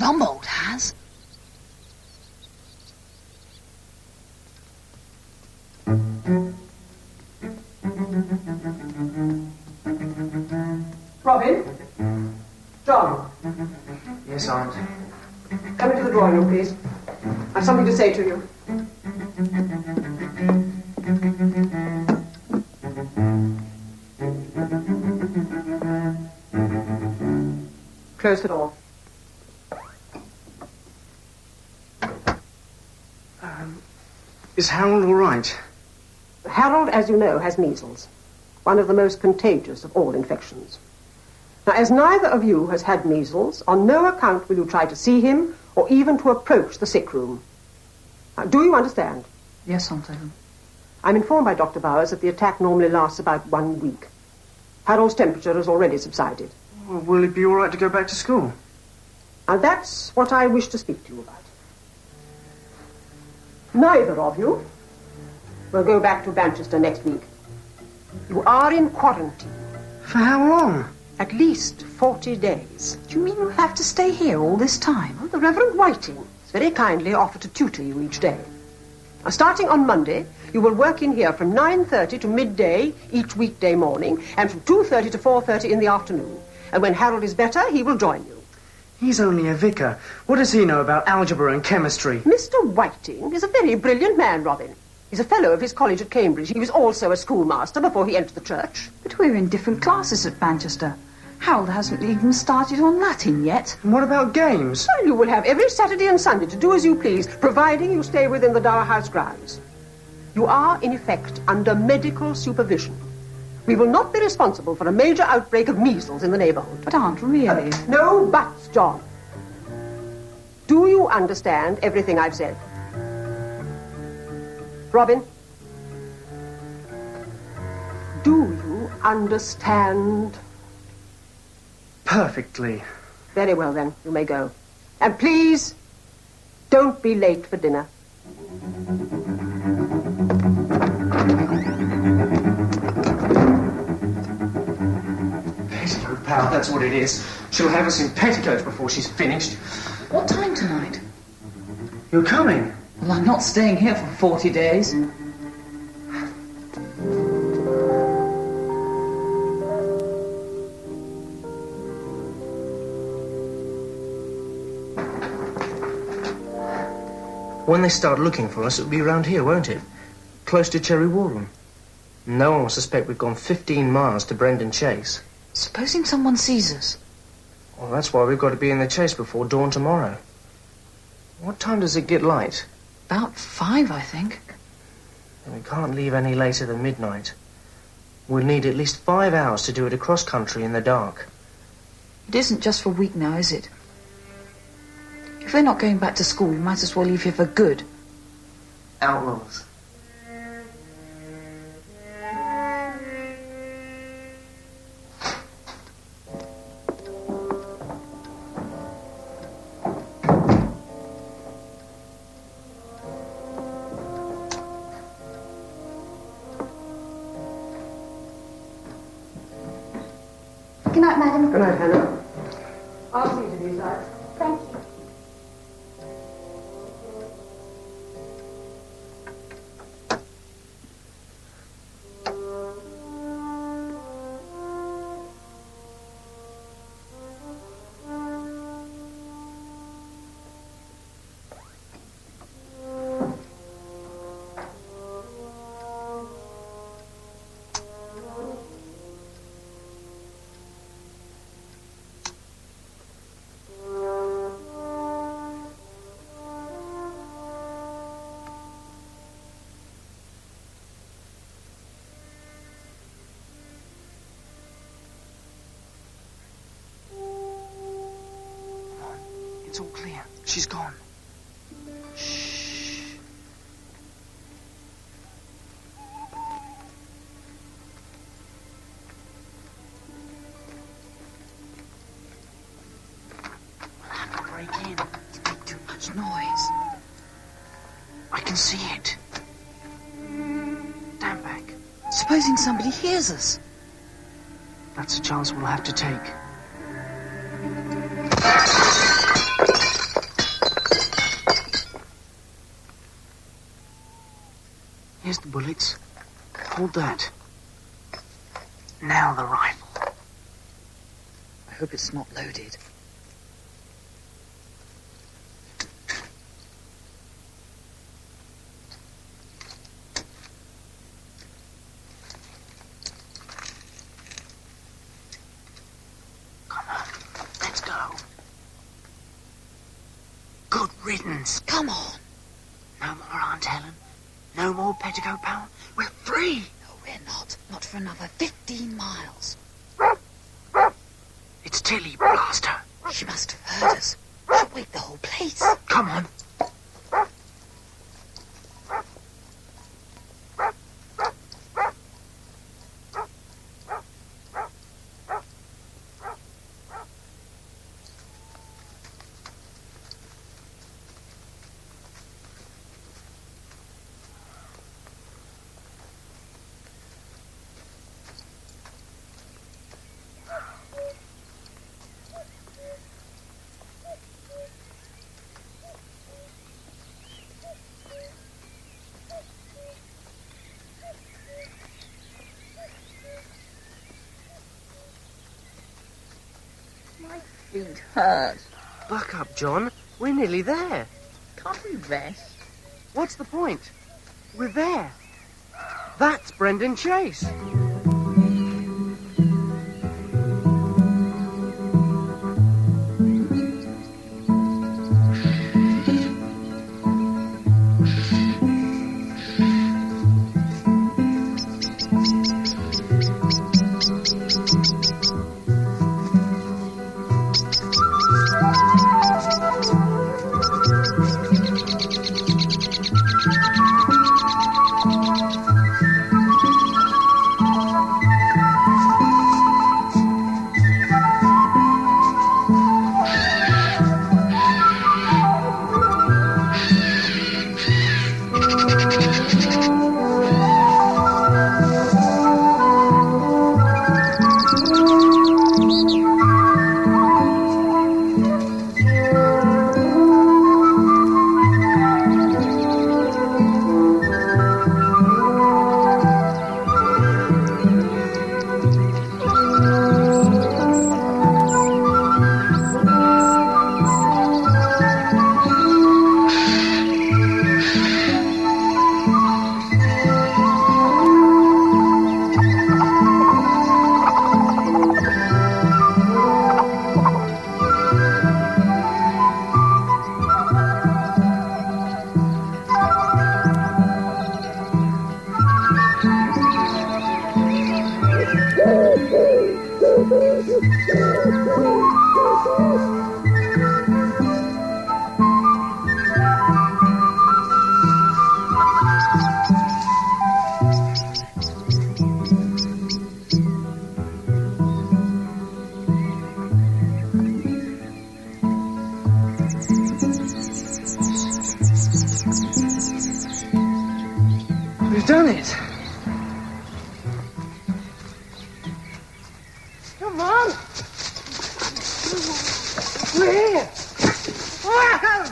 Rumbold has. Robin? John? Yes, Aunt. Come into the drawing room, please. I've something to say to you. Close the door. Is Harold all right? Harold, as you know, has measles, one of the most contagious of all infections. Now, as neither of you has had measles, on no account will you try to see him or even to approach the sick room. Now, do you understand? Yes, Aunt Ellen. I'm informed by Dr. Bowers that the attack normally lasts about 1 week. Harold's temperature has already subsided. Well, will it be all right to go back to school? Now, that's what I wish to speak to you about. Neither of you will go back to Manchester next week. You are in quarantine. For how long? At least 40 days. Do you mean you'll have to stay here all this time? Well, the Reverend Whiting has very kindly offered to tutor you each day. Now, starting on Monday, you will work in here from 9:30 to midday each weekday morning, and from 2:30 to 4:30 in the afternoon. And when Harold is better, he will join you. He's only a vicar. What does he know about algebra and chemistry? Mr. Whiting is a very brilliant man, Robin. He's a fellow of his college at Cambridge. He was also a schoolmaster before he entered the church. But we're in different classes at Manchester. Harold hasn't even started on Latin yet. And what about games? Well, you will have every Saturday and Sunday to do as you please, providing you stay within the Dower House grounds. You are, in effect, under medical supervision. We will not be responsible for a major outbreak of measles in the neighborhood. But Aunt, really? No buts, John. Do you understand everything I've said? Robin? Do you understand? Perfectly. Very well, then. You may go. And please, don't be late for dinner. Petticoat pal, that's what it is. She'll have us in petticoats before she's finished. What time tonight? You're coming? Well, I'm not staying here for 40 days. When they start looking for us, it'll be around here, won't it? Close to Cherry Wharton. No one will suspect we've gone 15 miles to Brendon Chase. Supposing someone sees us? Well, that's why we've got to be in the chase before dawn tomorrow. What time does it get light? About 5, I think. We can't leave any later than midnight. We'll need at least 5 hours to do it across country in the dark. It isn't just for a week now, is it? If we're not going back to school, we might as well leave here for good. Outlaws. Good night, madam. Good night, Hannah. I'll see you to these lights. Thank you. It's all clear. She's gone. Shh. We'll have to break in. It's making too much noise. I can see it. Stand back. Supposing somebody hears us? That's a chance we'll have to take. bullets. Hold that. Now the rifle. I hope it's not loaded. Come on, let's go. Good riddance. Come on. No more Aunt Helen. No more petticoat power. We're free. No, we're not. Not for another 15 miles. It's Tilly, blast her. She must have heard us. She'll wake the whole place. Come on. My feet hurt. Buck up, John. We're nearly there. Can't we rest? What's the point? We're there. That's Brendon Chase. We've done it. Come on. We're here. Wow.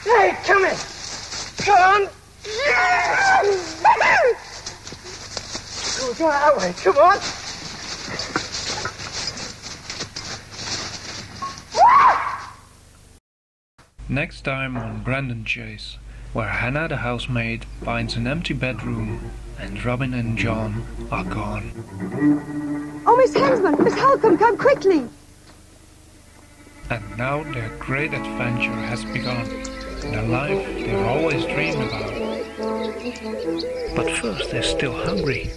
Hey, come in. Come on. We'll go that way. Come on. Next time on Brendon Chase, where Hannah the housemaid finds an empty bedroom and Robin and John are gone. Oh, Miss Hensman, Miss Holcomb, come quickly. And now their great adventure has begun, the life they've always dreamed about. But first they're still hungry,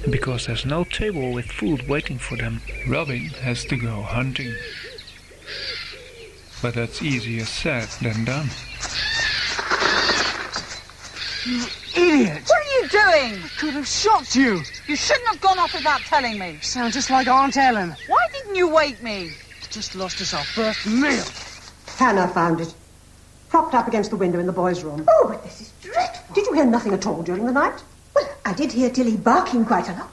and because there's no table with food waiting for them, Robin has to go hunting. But that's easier said than done. You idiot! What are you doing? Could have shot you. You shouldn't have gone off without telling me. Sound just like Aunt Helen. Why didn't you wake me? Just lost us our first meal. Hannah found it. Propped up against the window in the boys' room. Oh, but this is dreadful. Did you hear nothing at all during the night? Well, I did hear Tilly barking quite a lot.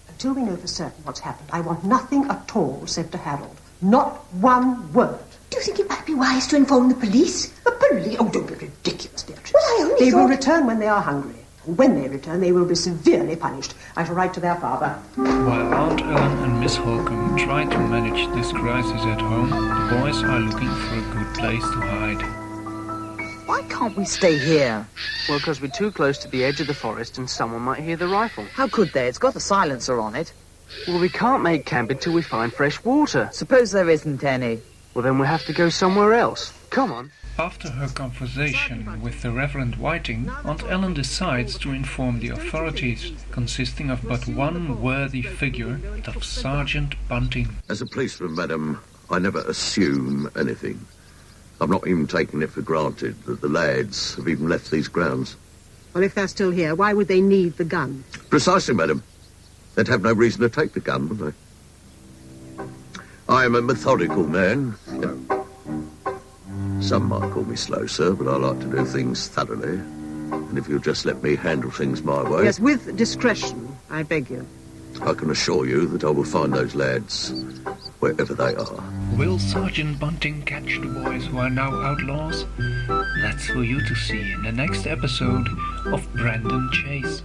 Until we know for certain what's happened, I want nothing at all said to Harold. Not one word. Do you think it might be wise to inform the police? The police? Oh, don't be ridiculous, Beatrice. Well, I only They thought... will return when they are hungry. And when they return, they will be severely punished. I shall write to their father. While Aunt Ellen and Miss Holcomb try to manage this crisis at home, the boys are looking for a good place to hide. Why can't we stay here? Well, because we're too close to the edge of the forest and someone might hear the rifle. How could they? It's got a silencer on it. Well, we can't make camp until we find fresh water. Suppose there isn't any. Well, then we'll have to go somewhere else. Come on. After her conversation with the Reverend Whiting, Aunt Ellen decides to inform the authorities, consisting of but one worthy figure, of Sergeant Bunting. As a policeman, madam, I never assume anything. I've not even taken it for granted that the lads have even left these grounds. Well, if they're still here, why would they need the gun? Precisely, madam. They'd have no reason to take the gun, would they? I am a methodical man. Some might call me slow, sir, but I like to do things thoroughly. And if you'll just let me handle things my way... Yes, with discretion, I beg you. I can assure you that I will find those lads wherever they are. Will Sergeant Bunting catch the boys who are now outlaws? That's for you to see in the next episode of Brendon Chase.